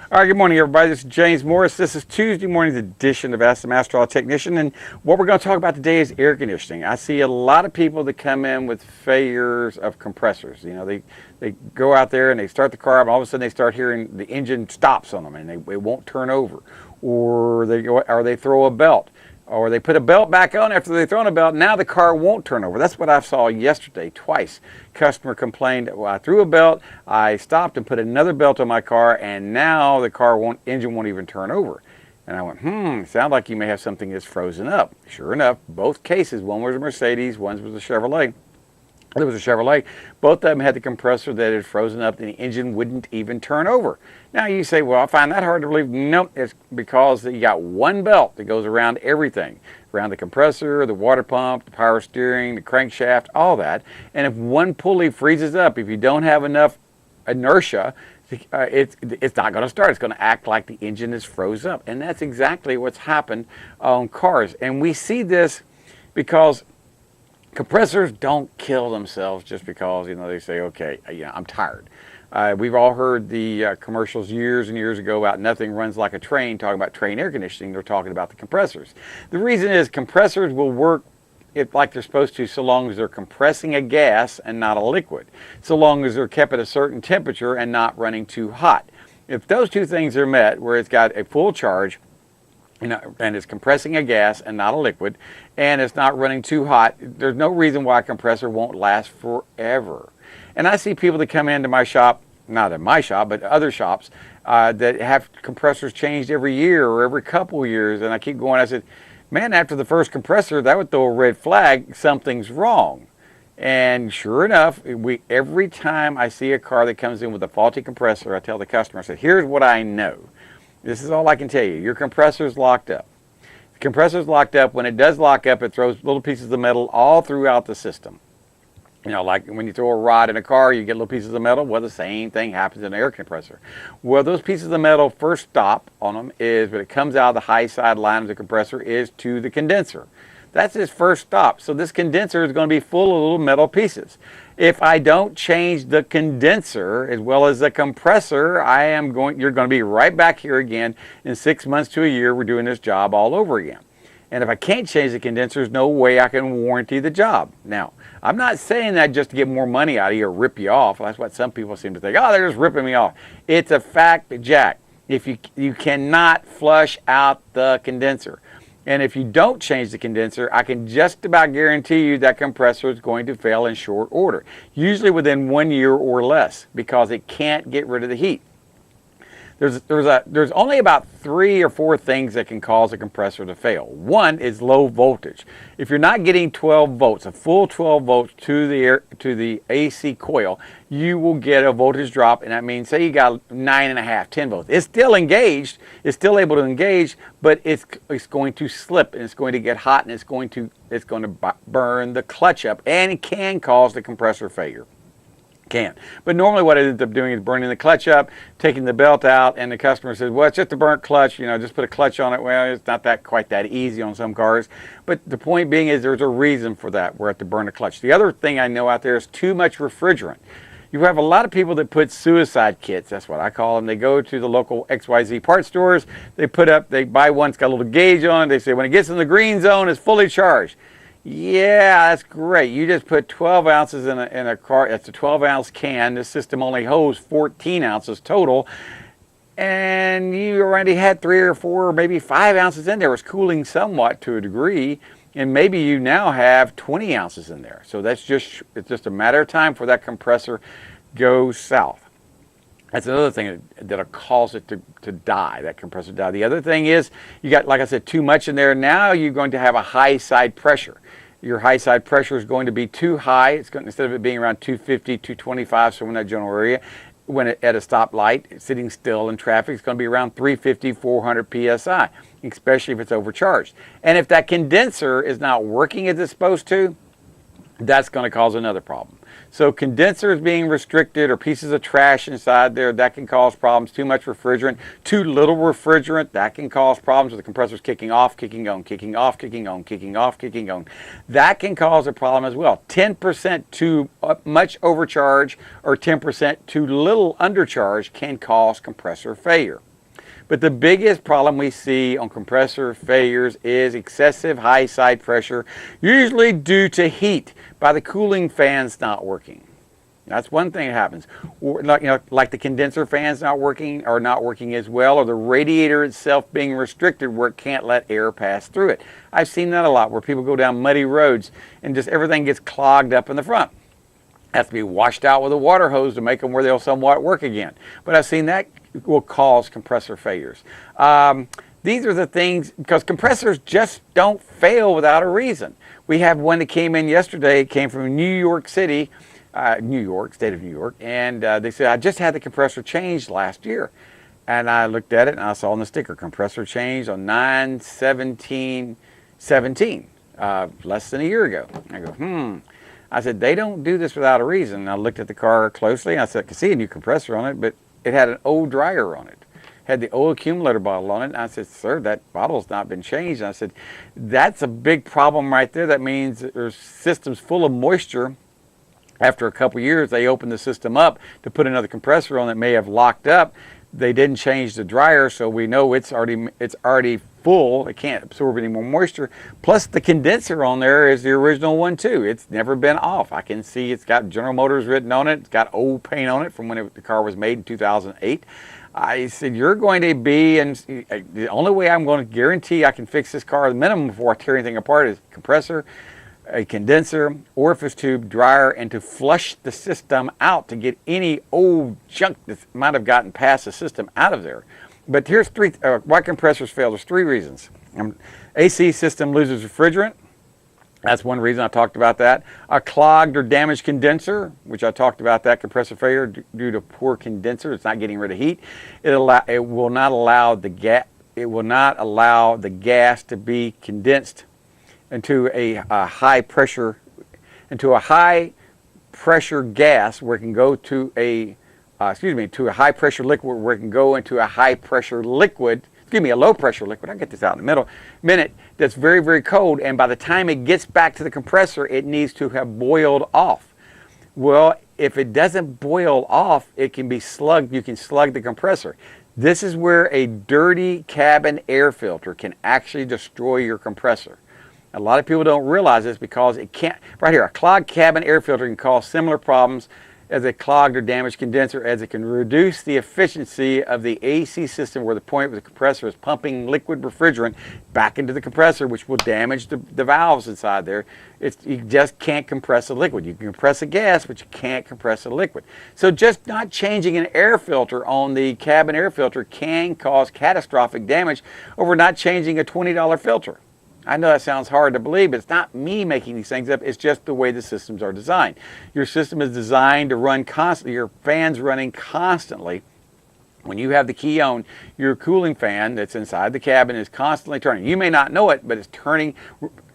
All right, good morning, everybody. This is James Morris. This is Tuesday morning's edition of Ask the Master Auto Technician, and what we're going to talk about today is air conditioning. I see a lot of people that come in with failures of compressors. You know, they go out there and they start the car up, and all of a sudden they start hearing the engine stops on them, and it won't turn over, or they throw a belt. Or they put a belt back on after they've thrown a belt. Now the car won't turn over. That's what I saw yesterday twice. Customer complained, well, I threw a belt, I stopped and put another belt on my car, and now the engine won't even turn over. And I went, sounds like you may have something that's frozen up. Sure enough, both cases, one was a Mercedes, one was a Chevrolet. There was a Chevrolet. Both of them had the compressor that had frozen up and the engine wouldn't even turn over. Now you say, well, I find that hard to believe. Nope, it's because you got one belt that goes around everything. Around the compressor, the water pump, the power steering, the crankshaft, all that. And if one pulley freezes up, if you don't have enough inertia, it's not going to start. It's going to act like the engine is froze up. And that's exactly what's happened on cars. And we see this because compressors don't kill themselves just because, they say, okay, I'm tired. We've all heard the commercials years and years ago about nothing runs like a train, talking about train air conditioning. They're talking about the compressors. The reason is compressors will work like they're supposed to so long as they're compressing a gas and not a liquid, so long as they're kept at a certain temperature and not running too hot. If those two things are met, where it's got a full charge, and it's compressing a gas and not a liquid, and it's not running too hot, there's no reason why a compressor won't last forever. And I see people that come into my shop, not in my shop, but other shops, that have compressors changed every year or every couple of years, and I keep going, I said, man, after the first compressor, that would throw a red flag, something's wrong. And sure enough, every time I see a car that comes in with a faulty compressor, I tell the customer, I said, here's what I know. This is all I can tell you. Your compressor's locked up. The compressor's locked up. When it does lock up, it throws little pieces of metal all throughout the system. Like when you throw a rod in a car, you get little pieces of metal. Well, the same thing happens in an air compressor. Well, those pieces of metal first stop on them is when it comes out of the high side line of the compressor is to the condenser. That's its first stop. So this condenser is going to be full of little metal pieces. If I don't change the condenser as well as the compressor, you're going to be right back here again in 6 months to a year. We're doing this job all over again. And if I can't change the condenser, there's no way I can warranty the job. Now, I'm not saying that just to get more money out of you or rip you off. That's what some people seem to think. Oh, they're just ripping me off. It's a fact, Jack. If you cannot flush out the condenser. And if you don't change the condenser, I can just about guarantee you that compressor is going to fail in short order, usually within 1 year or less, because it can't get rid of the heat. There's only about 3 or 4 things that can cause a compressor to fail. One is low voltage. If you're not getting 12 volts, a full 12 volts to the AC coil, you will get a voltage drop, and that means, say you got 9.5, 10 volts. It's still engaged, it's still able to engage, but it's going to slip, and it's going to get hot, and it's going to burn the clutch up, and it can cause the compressor failure. Can. But normally what I end up doing is burning the clutch up, taking the belt out, and the customer says, well, it's just a burnt clutch, just put a clutch on it. Well, it's not quite that easy on some cars. But the point being is there's a reason for that, where I have to burn a clutch. The other thing I know out there is too much refrigerant. You have a lot of people that put suicide kits, that's what I call them. They go to the local XYZ part stores, they buy one, it's got a little gauge on it, they say when it gets in the green zone, it's fully charged. Yeah, that's great. You just put 12 ounces in a car. It's a 12-ounce can. This system only holds 14 ounces total. And you already had 3 or 4 or maybe 5 ounces in there. It's cooling somewhat to a degree. And maybe you now have 20 ounces in there. So it's just a matter of time for that compressor goes south. That's another thing that'll cause it to die, that compressor die. The other thing is you got, like I said, too much in there. Now you're going to have a high side pressure. Your high side pressure is going to be too high. Instead of it being around 250, 225, somewhere in that general area, when at a stoplight, sitting still in traffic, it's going to be around 350, 400 PSI, especially if it's overcharged. And if that condenser is not working as it's supposed to, that's going to cause another problem. So condensers being restricted or pieces of trash inside there, that can cause problems. Too much refrigerant, too little refrigerant, that can cause problems with the compressors kicking off, kicking on, kicking off, kicking on, kicking off, kicking on. That can cause a problem as well. 10% too much overcharge or 10% too little undercharge can cause compressor failure. But the biggest problem we see on compressor failures is excessive high side pressure, usually due to heat by the cooling fans not working. That's one thing that happens. Or, like the condenser fans not working or not working as well, or the radiator itself being restricted where it can't let air pass through it. I've seen that a lot where people go down muddy roads and just everything gets clogged up in the front. Has to be washed out with a water hose to make them where they'll somewhat work again. But I've seen that will cause compressor failures. These are the things, because compressors just don't fail without a reason. We have one that came in yesterday, it came from New York City, state of New York, and they said, I just had the compressor changed last year. And I looked at it and I saw on the sticker, compressor changed on 9/17/17, less than a year ago. I go, I said, they don't do this without a reason. And I looked at the car closely and I said, I could see a new compressor on it, but it had an old dryer on it. Had the old accumulator bottle on it. And I said, sir, that bottle's not been changed. And I said, that's a big problem right there. That means there's systems full of moisture. After a couple years, they opened the system up to put another compressor on that may have locked up. They didn't change the dryer, so we know it's already full. It can't absorb any more moisture. Plus, the condenser on there is the original one too. It's never been off. I can see it's got General Motors written on it. It's got old paint on it from when the car was made in 2008. I said, you're going to be, and the only way I'm going to guarantee I can fix this car, the minimum before I tear anything apart, is compressor, a condenser, orifice tube, dryer, and to flush the system out to get any old junk that might have gotten past the system out of there. But here's why compressors fail. There's three reasons. AC system loses refrigerant. That's one reason. I talked about that. A clogged or damaged condenser, which I talked about that, compressor failure due to poor condenser. It's not getting rid of heat. It will not allow the gas to be condensed into a high pressure gas where it can go to a high pressure liquid where it can go into a high pressure liquid, a low pressure liquid, I'll get this out in a minute, that's very, very cold, and by the time it gets back to the compressor, it needs to have boiled off. Well, if it doesn't boil off, it can be slugged, you can slug the compressor. This is where a dirty cabin air filter can actually destroy your compressor. A lot of people don't realize this because it can't. Right here, a clogged cabin air filter can cause similar problems as a clogged or damaged condenser, as it can reduce the efficiency of the AC system where the point where the compressor is pumping liquid refrigerant back into the compressor, which will damage the valves inside there. You just can't compress a liquid. You can compress a gas, but you can't compress a liquid. So just not changing an air filter on the cabin air filter can cause catastrophic damage over not changing a $20 filter. I know that sounds hard to believe, but it's not me making these things up. It's just the way the systems are designed. Your system is designed to run constantly. Your fan's running constantly. When you have the key on, your cooling fan that's inside the cabin is constantly turning. You may not know it, but it's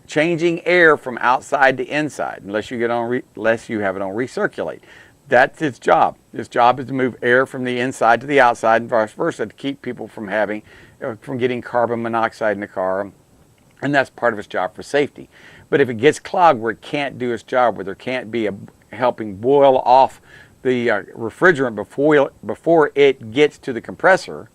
changing air from outside to inside, unless you have it on recirculate. That's its job. Its job is to move air from the inside to the outside and vice versa to keep people from getting carbon monoxide in the car. And that's part of its job for safety. But if it gets clogged where it can't do its job, where there can't be helping boil off the refrigerant before it gets to the compressor,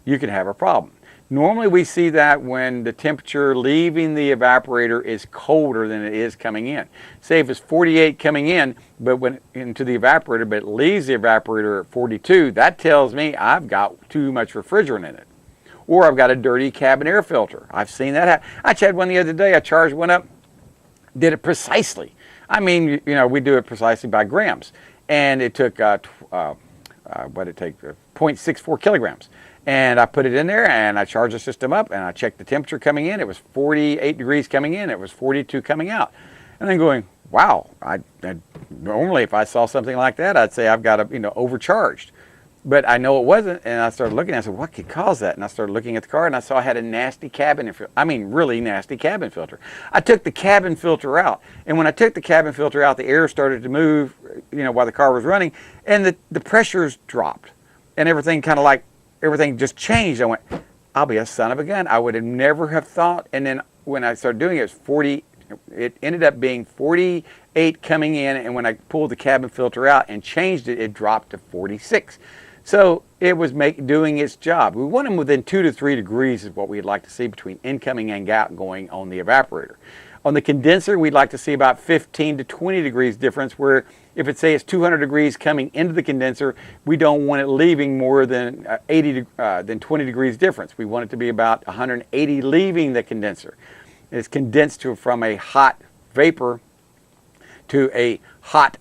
you can have a problem. Normally we see that when the temperature leaving the evaporator is colder than it is coming in. Say if it's 48 coming in, but into the evaporator, but it leaves the evaporator at 42, that tells me I've got too much refrigerant in it. Or I've got a dirty cabin air filter. I've seen that happen. I had one the other day. I charged one up, did it precisely. I mean, we do it precisely by grams. And it took, 0.64 kilograms. And I put it in there and I charged the system up and I checked the temperature coming in. It was 48 degrees coming in. It was 42 coming out. And then going, wow, normally if I saw something like that, I'd say I've got overcharged. But I know it wasn't, and I started looking, and I said, what could cause that? And I started looking at the car, and I saw I had a nasty cabin filter. I mean, really nasty cabin filter. I took the cabin filter out, and when I took the cabin filter out, the air started to move, while the car was running, and the pressures dropped, and everything just changed. I went, I'll be a son of a gun. I would have never have thought, and then when I started doing it, it ended up being 48 coming in, and when I pulled the cabin filter out and changed it, it dropped to 46. So it was doing its job. We want them within 2 to 3 degrees is what we'd like to see between incoming and outgoing on the evaporator. On the condenser, we'd like to see about 15 to 20 degrees difference, where if it say it's 200 degrees coming into the condenser, we don't want it leaving more than 20 degrees difference. We want it to be about 180 leaving the condenser. It's condensed from a hot vapor to a hot,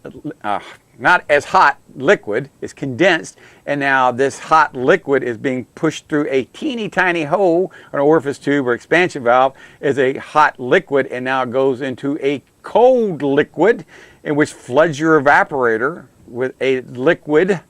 not as hot liquid. Is condensed, and now this hot liquid is being pushed through a teeny tiny hole, an orifice tube or expansion valve, is a hot liquid, and now it goes into a cold liquid, in which floods your evaporator with a liquid,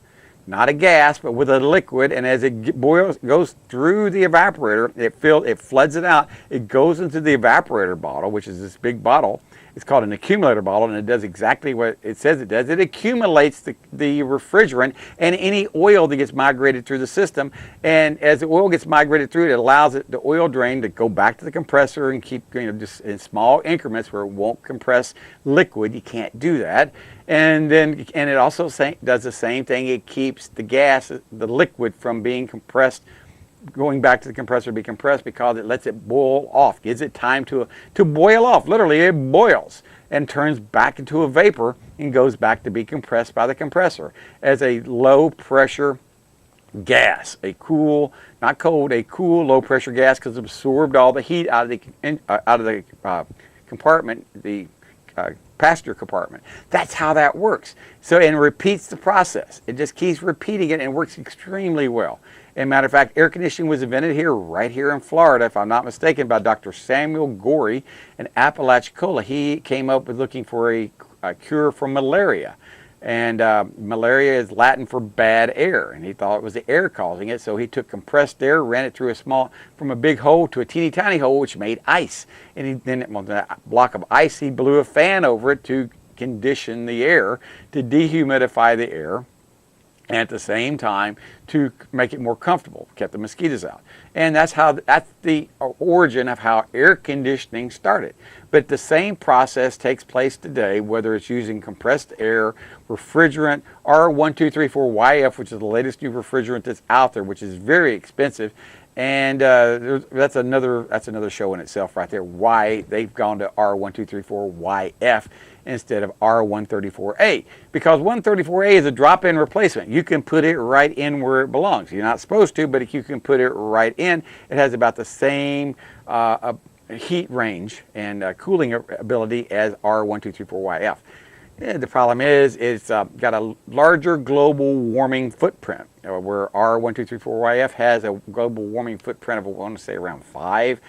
not a gas, but with a liquid. And as it goes through the evaporator, it floods it out. It goes into the evaporator bottle, which is this big bottle. It's called an accumulator bottle, and it does exactly what it says it does. It accumulates the refrigerant and any oil that gets migrated through the system. And as the oil gets migrated through, it allows the oil drain to go back to the compressor and keep just in small increments where it won't compress liquid. You can't do that. And it also does the same thing. It keeps the gas, the liquid, from being compressed, going back to the compressor to be compressed, because it lets it boil off, gives it time to boil off. Literally, it boils and turns back into a vapor and goes back to be compressed by the compressor as a low pressure gas, a cool, not cold, a cool low pressure gas, because it absorbed all the heat out of the compartment, the passenger compartment. That's how that works. So, and it repeats the process. It just keeps repeating it and works extremely well. As a matter of fact, air conditioning was invented right here in Florida, if I'm not mistaken, by Dr. Samuel Gorey in Apalachicola. He came up with looking for a cure for malaria. And malaria is Latin for bad air, and he thought it was the air causing it. So he took compressed air, ran it through from a big hole to a teeny tiny hole, which made ice. And then on that block of ice, he blew a fan over it to condition the air, to dehumidify the air, and at the same time to make it more comfortable, kept the mosquitoes out. And that's the origin of how air conditioning started. But the same process takes place today, whether it's using compressed air, refrigerant, R1234YF, which is the latest new refrigerant that's out there, which is very expensive. And that's another show in itself right there, why they've gone to R1234YF instead of R134A. Because 134A is a drop-in replacement. You can put it right in where it belongs. You're not supposed to, but if you can put it right in, it has about the same heat range and cooling ability as R1234YF. The problem is it's got a larger global warming footprint, where R1234YF has a global warming footprint of, I want to say, around 5.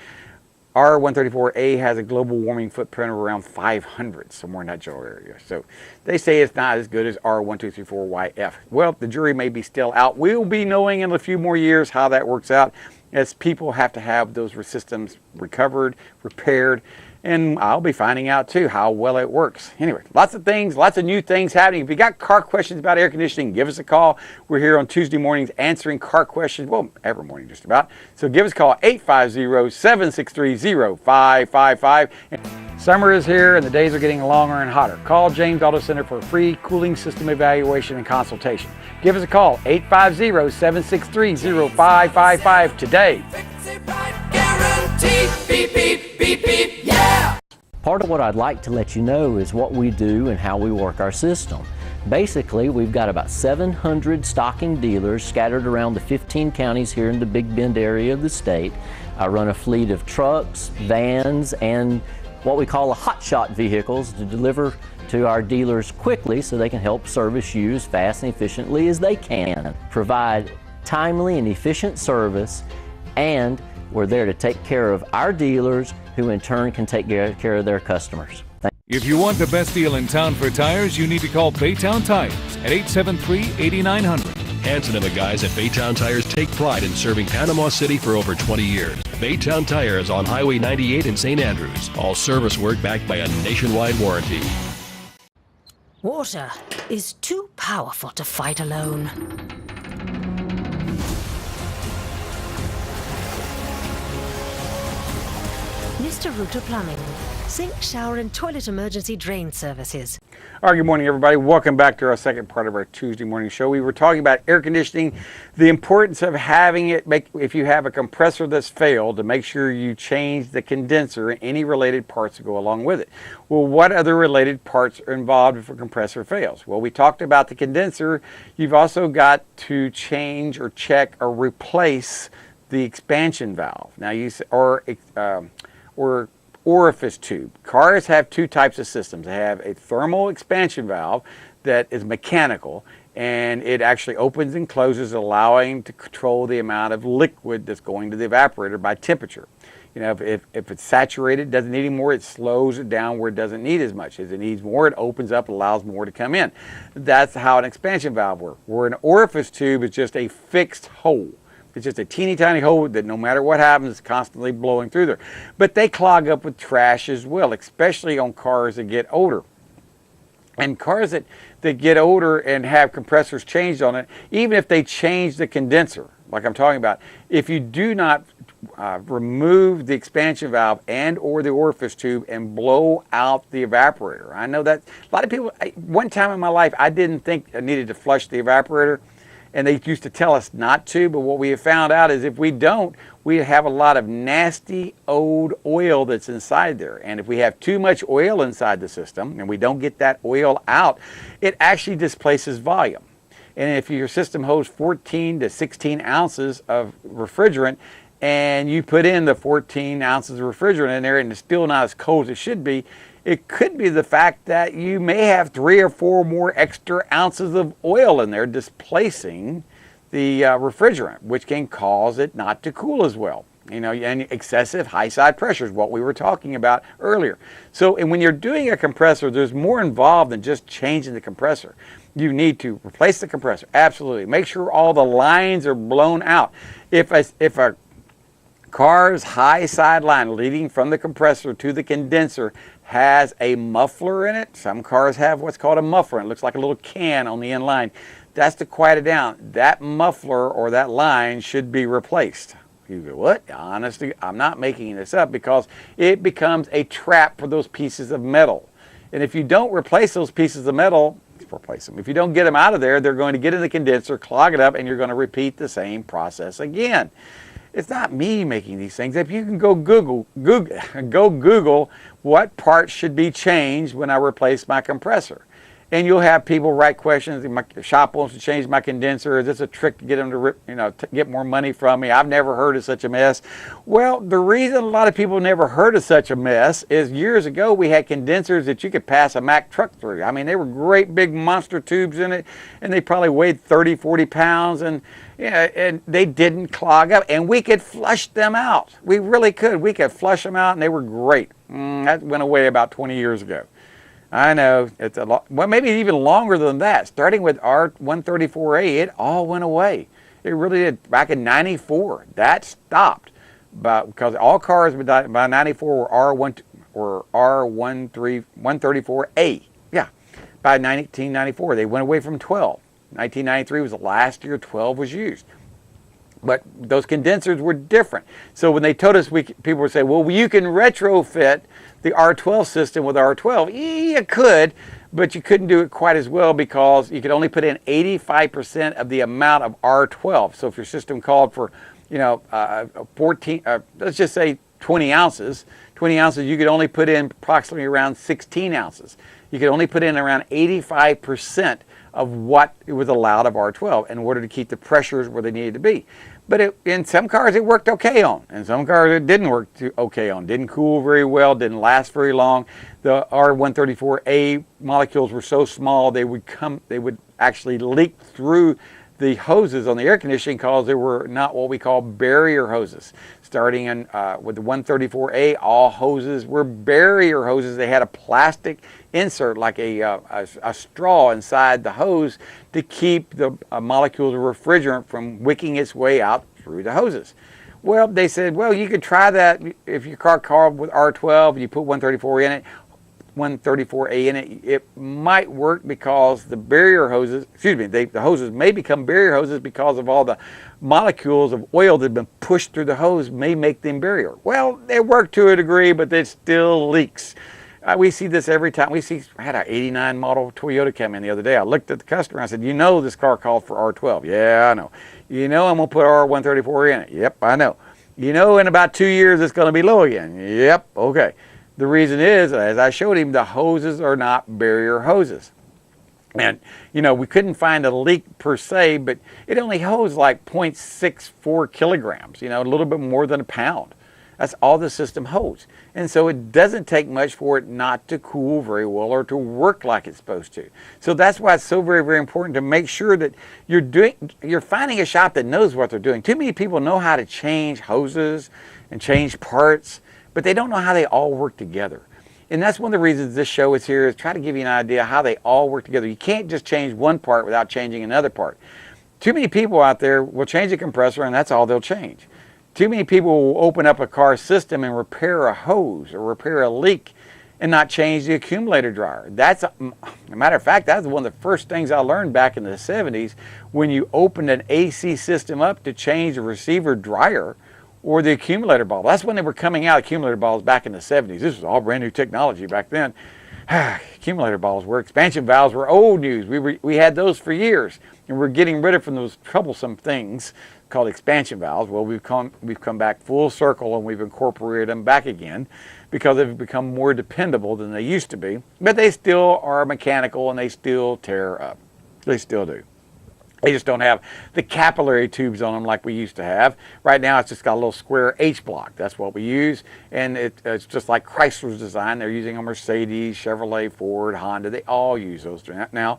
R134A has a global warming footprint of around 500, somewhere in that general area. So they say it's not as good as R1234YF. Well, the jury may be still out. We'll be knowing in a few more years how that works out, as people have to have those systems recovered, repaired, and I'll be finding out too how well it works. Anyway, lots of things, lots of new things happening. If you got car questions about air conditioning, give us a call. We're here on Tuesday mornings answering car questions, well, every morning just about. So give us a call, 850-763-0555. Summer is here and the days are getting longer and hotter. Call James Auto Center for a free cooling system evaluation and consultation. Give us a call, 850-763-0555 today. Beep, beep, beep, beep, yeah! Part of what I'd like to let you know is what we do and how we work our system. Basically, we've got about 700 stocking dealers scattered around the 15 counties here in the Big Bend area of the state. I run a fleet of trucks, vans, and what we call hotshot vehicles to deliver to our dealers quickly so they can help service you as fast and efficiently as they can. Provide timely and efficient service, and we're there to take care of our dealers, who in turn can take care of their customers. If you want the best deal in town for tires, you need to call Baytown Tires at 873-8900. Hanson and the guys at Baytown Tires take pride in serving Panama City for over 20 years. Baytown Tires on Highway 98 in St. Andrews. All service work backed by a nationwide warranty. Water is too powerful to fight alone. Mr. Rooter Plumbing. Sink, shower, and toilet emergency drain services. All right, good morning, everybody. Welcome back to our second part of our Tuesday morning show. We were talking about air conditioning, the importance of having it, if you have a compressor that's failed, to make sure you change the condenser and any related parts that go along with it. Well, what other related parts are involved if a compressor fails? Well, we talked about the condenser. You've also got to change or check or replace the expansion valve. Now, or orifice tube. Cars have two types of systems. They have a thermal expansion valve that is mechanical, and it actually opens and closes, allowing to control the amount of liquid that's going to the evaporator by temperature. You know, if it's saturated, doesn't need any more, it slows it down where it doesn't need as much. As it needs more, it opens up, allows more to come in. That's how an expansion valve works. Where an orifice tube is just a fixed hole. It's just a teeny tiny hole that no matter what happens, it's constantly blowing through there. But they clog up with trash as well, especially on cars that get older. And cars that get older and have compressors changed on it, even if they change the condenser, like I'm talking about, if you do not remove the expansion valve and or the orifice tube and blow out the evaporator. I know that a lot of people, one time in my life, I didn't think I needed to flush the evaporator. And they used to tell us not to, but what we have found out is if we don't, we have a lot of nasty old oil that's inside there. And if we have too much oil inside the system and we don't get that oil out, it actually displaces volume. And if your system holds 14 to 16 ounces of refrigerant and you put in the 14 ounces of refrigerant in there and it's still not as cold as it should be, it could be the fact that you may have 3 or 4 more extra ounces of oil in there displacing the refrigerant, which can cause it not to cool as well. You know, and excessive high side pressure is what we were talking about earlier. So, and when you're doing a compressor, there's more involved than just changing the compressor. You need to replace the compressor, absolutely. Make sure all the lines are blown out. If a car's high side line leading from the compressor to the condenser has a muffler in it. Some cars have what's called a muffler. It looks like a little can on the end line. That's to quiet it down. That muffler or that line should be replaced. You go, what? Honestly, I'm not making this up, because it becomes a trap for those pieces of metal. And if you don't replace those pieces of metal, replace them. If you don't get them out of there, they're going to get in the condenser, clog it up, and you're going to repeat the same process again. It's not me making these things. If you can go Google what parts should be changed when I replace my compressor. And you'll have people write questions. My shop wants to change my condenser. Is this a trick to get them to get more money from me? I've never heard of such a mess. Well, the reason a lot of people never heard of such a mess is years ago we had condensers that you could pass a Mack truck through. I mean, they were great big monster tubes in it, and they probably weighed 30, 40 pounds, and they didn't clog up, and we could flush them out. We really could. We could flush them out, and they were great. That went away about 20 years ago. I know, it's a lot, well, maybe even longer than that. Starting with R134A, it all went away. It really did. Back in '94, that stopped. But because all cars by '94 were R134A. Yeah, by 1994, they went away from 12. 1993 was the last year 12 was used. But those condensers were different. So when they told us, people would say, well, you can retrofit the R12 system with R12. You could, but you couldn't do it quite as well, because you could only put in 85% of the amount of R12. So if your system called for, 14, let's just say 20 ounces, you could only put in approximately around 16 ounces. You could only put in around 85% of what it was allowed of R12 in order to keep the pressures where they needed to be. But in some cars it worked okay on, and some cars it didn't work okay on. Didn't cool very well, didn't last very long. The R134A molecules were so small they would actually leak through the hoses on the air conditioning, because they were not what we call barrier hoses. Starting with the 134A, all hoses were barrier hoses. They had a plastic insert, like a straw inside the hose, to keep the molecules of refrigerant from wicking its way out through the hoses. Well, they said, well, you could try that if your car called with R12 and you put 134 in it. 134A in it, it might work because the barrier hoses, the hoses may become barrier hoses because of all the molecules of oil that have been pushed through the hose may make them barrier. Well, they work to a degree, but it still leaks. We see this every time. I had an 89 model Toyota come in the other day. I looked at the customer and I said, you know this car called for R12. Yeah, I know. You know I'm going to put R134 in it. Yep, I know. You know in about 2 years it's going to be low again. Yep, okay. The reason is, as I showed him, the hoses are not barrier hoses. And, you know, we couldn't find a leak per se, but it only hosed like 0.64 kilograms, you know, a little bit more than a pound. That's all the system holds. And so it doesn't take much for it not to cool very well or to work like it's supposed to. So that's why it's so very, very important to make sure that you're finding a shop that knows what they're doing. Too many people know how to change hoses and change parts, but they don't know how they all work together. And that's one of the reasons this show is here, is try to give you an idea how they all work together. You can't just change one part without changing another part. Too many people out there will change a compressor and that's all they'll change. Too many people will open up a car system and repair a hose or repair a leak and not change the accumulator dryer. That's, a matter of fact, that's one of the first things I learned back in the 70s when you opened an AC system up to change the receiver dryer or the accumulator ball. That's when they were coming out, accumulator balls back in the 70s. This was all brand new technology back then. Accumulator balls were, expansion valves were old news. We had those for years and we're getting rid of from those troublesome things called expansion valves. Well, we've come back full circle and we've incorporated them back again because they've become more dependable than they used to be. But they still are mechanical and they still tear up. They still do. They just don't have the capillary tubes on them like we used to have. Right now it's just got a little square H block. That's what we use. And it's just like Chrysler's design. They're using a Mercedes, Chevrolet, Ford, Honda. They all use those now.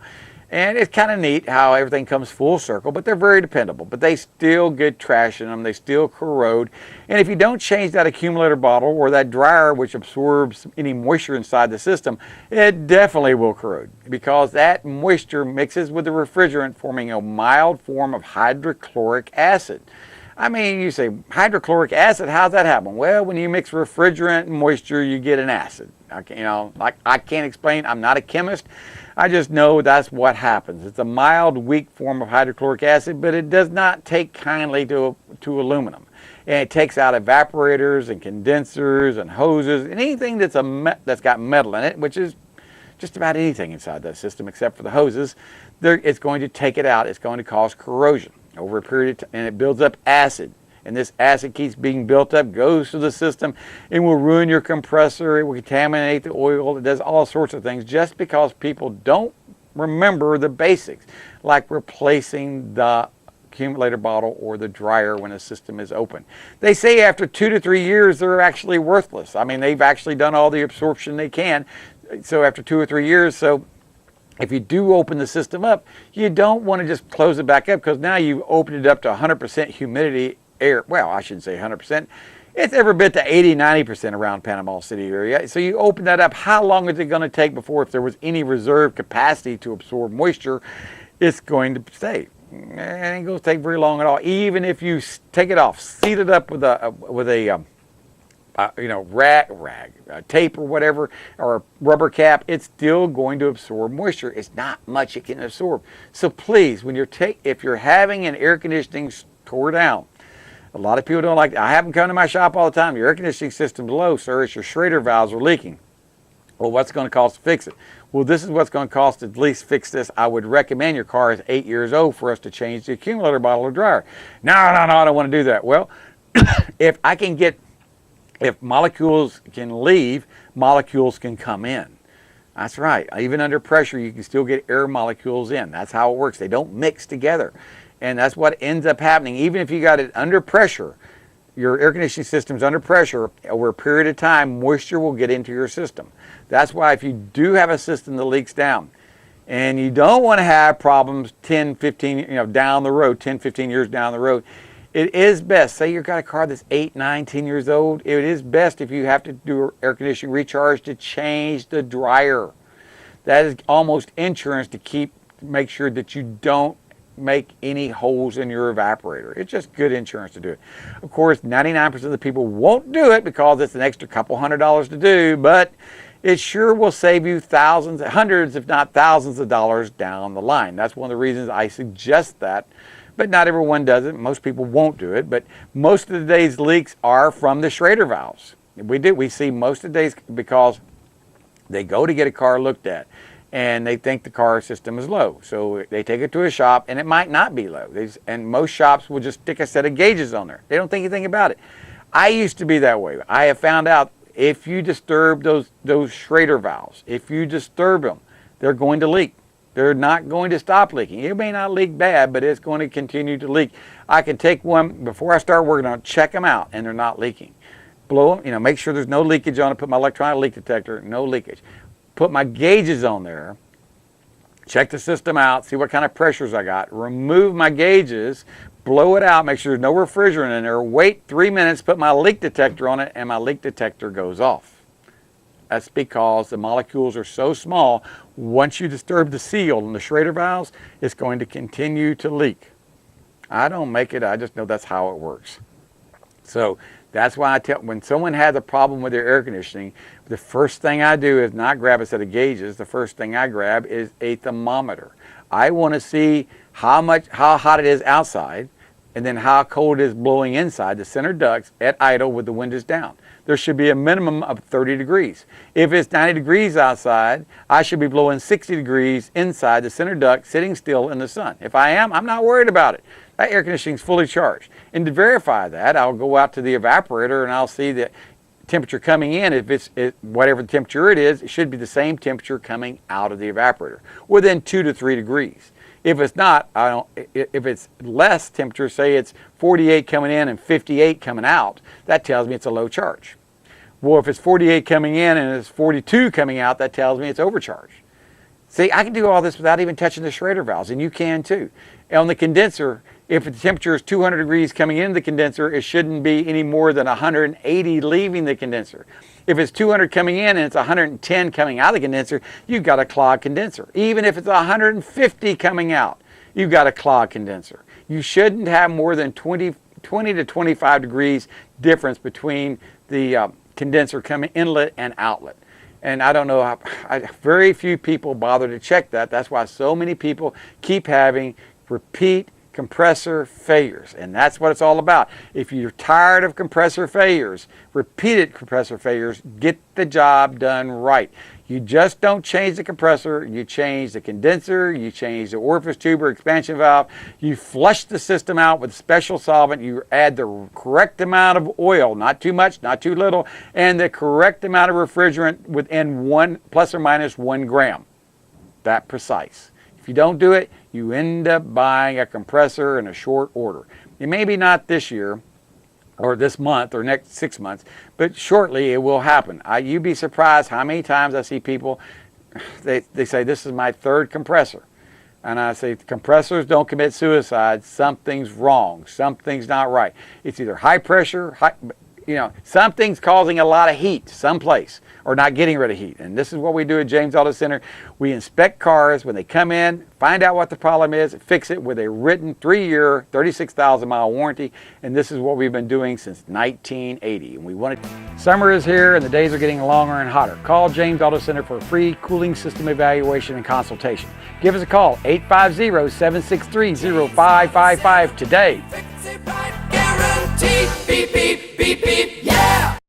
And it's kind of neat how everything comes full circle, but they're very dependable. But they still get trash in them. They still corrode. And if you don't change that accumulator bottle or that dryer, which absorbs any moisture inside the system, it definitely will corrode because that moisture mixes with the refrigerant, forming a mild form of hydrochloric acid. I mean, you say, hydrochloric acid, how's that happen? Well, when you mix refrigerant and moisture, you get an acid. I can't explain. I'm not a chemist. I just know that's what happens. It's a mild, weak form of hydrochloric acid, but it does not take kindly to aluminum. And it takes out evaporators and condensers and hoses and anything that's got metal in it, which is just about anything inside that system except for the hoses. It's going to take it out. It's going to cause corrosion over a period of time, and it builds up acid. And this acid keeps being built up, goes through the system, and will ruin your compressor. It will contaminate the oil. It does all sorts of things just because people don't remember the basics, like replacing the accumulator bottle or the dryer when a system is open. They say after 2 to 3 years, they're actually worthless. I mean, they've actually done all the absorption they can. So after 2 or 3 years, if you do open the system up, you don't want to just close it back up because now you've opened it up to 100% humidity air. Well, I shouldn't say 100%. It's every bit to 80-90% around Panama City area. So you open that up, how long is it going to take before, if there was any reserve capacity to absorb moisture, it's going to stay? It ain't going to take very long at all. Even if you take it off, seat it up with a tape or whatever, or a rubber cap, it's still going to absorb moisture. It's not much it can absorb. So please, when if you're having an air conditioning tore down, a lot of people don't like, I have them come to my shop all the time. Your air conditioning system's low, sir. It's your Schrader valves are leaking. Well, what's it going to cost to fix it? Well, this is what's going to cost to at least fix this. I would recommend your car is 8 years old for us to change the accumulator bottle or dryer. No, I don't want to do that. Well, if molecules can leave, molecules can come in. That's right. Even under pressure, you can still get air molecules in. That's how it works. They don't mix together. And that's what ends up happening. Even if you got it under pressure, your air conditioning system's under pressure, over a period of time, moisture will get into your system. That's why if you do have a system that leaks down, and you don't want to have problems 10, 15, down the road, 10, 15 years down the road, it is best, say you've got a car that's 8, 9, 10 years old, it is best if you have to do air conditioning recharge to change the dryer. That is almost insurance to make sure that you don't make any holes in your evaporator. It's just good insurance to do it. Of course, 99% of the people won't do it because it's an extra couple $100 to do, but it sure will save you thousands, hundreds, if not thousands of dollars down the line. That's one of the reasons I suggest that, but not everyone does it. Most people won't do it, but most of today's leaks are from the Schrader valves. We see most of today's because they go to get a car looked at and they think the car system is low. So they take it to a shop and it might not be low. And most shops will just stick a set of gauges on there. They don't think anything about it. I used to be that way. I have found out if you disturb those Schrader valves, if you disturb them, they're going to leak. They're not going to stop leaking. It may not leak bad, but it's going to continue to leak. I can take one, before I start working on it, check them out, and they're not leaking. Blow them, make sure there's no leakage on it, put my electronic leak detector, no leakage. Put my gauges on there, check the system out, see what kind of pressures I got, remove my gauges, blow it out, make sure there's no refrigerant in there, wait 3 minutes, put my leak detector on it, and my leak detector goes off. That's because the molecules are so small, once you disturb the seal in the Schrader valves, it's going to continue to leak. I don't make it, I just know that's how it works. So that's why I tell, when someone has a problem with their air conditioning, the first thing I do is not grab a set of gauges, the first thing I grab is a thermometer. I want to see how hot it is outside, and then how cold it is blowing inside the center ducts at idle with the windows down. There should be a minimum of 30 degrees. If it's 90 degrees outside, I should be blowing 60 degrees inside the center duct, sitting still in the sun. If I am, I'm not worried about it. That air conditioning is fully charged. And to verify that, I'll go out to the evaporator and I'll see the temperature coming in. If it's whatever the temperature it is, it should be the same temperature coming out of the evaporator, within 2 to 3 degrees. If it's not, if it's less temperature, say it's 48 coming in and 58 coming out, that tells me it's a low charge. Well, if it's 48 coming in and it's 42 coming out, that tells me it's overcharged. See, I can do all this without even touching the Schrader valves, and you can too. On the condenser, if the temperature is 200 degrees coming into the condenser, it shouldn't be any more than 180 leaving the condenser. If it's 200 coming in and it's 110 coming out of the condenser, you've got a clogged condenser. Even if it's 150 coming out, you've got a clogged condenser. You shouldn't have more than 20 to 25 degrees difference between the condenser coming inlet and outlet. And I don't know, very few people bother to check that. That's why so many people keep having repeat compressor failures, and that's what it's all about. If you're tired of compressor failures, repeated compressor failures, get the job done right. You just don't change the compressor, you change the condenser, you change the orifice tube or expansion valve, you flush the system out with special solvent, you add the correct amount of oil, not too much, not too little, and the correct amount of refrigerant within plus or minus 1 gram. That precise. If you don't do it, you end up buying a compressor in a short order. It may be not this year, or this month, or next 6 months, but shortly it will happen. You'd be surprised how many times I see people, they say, this is my 3rd compressor. And I say, compressors don't commit suicide. Something's wrong. Something's not right. It's either high pressure, something's causing a lot of heat someplace, or not getting rid of heat. And this is what we do at James Auto Center. We inspect cars when they come in, find out what the problem is, fix it with a written 3-year, 36,000-mile warranty. And this is what we've been doing since 1980. And summer is here and the days are getting longer and hotter. Call James Auto Center for a free cooling system evaluation and consultation. Give us a call, 850-763-0555 today. Fix it right, guaranteed. Beep, beep, beep, beep, yeah!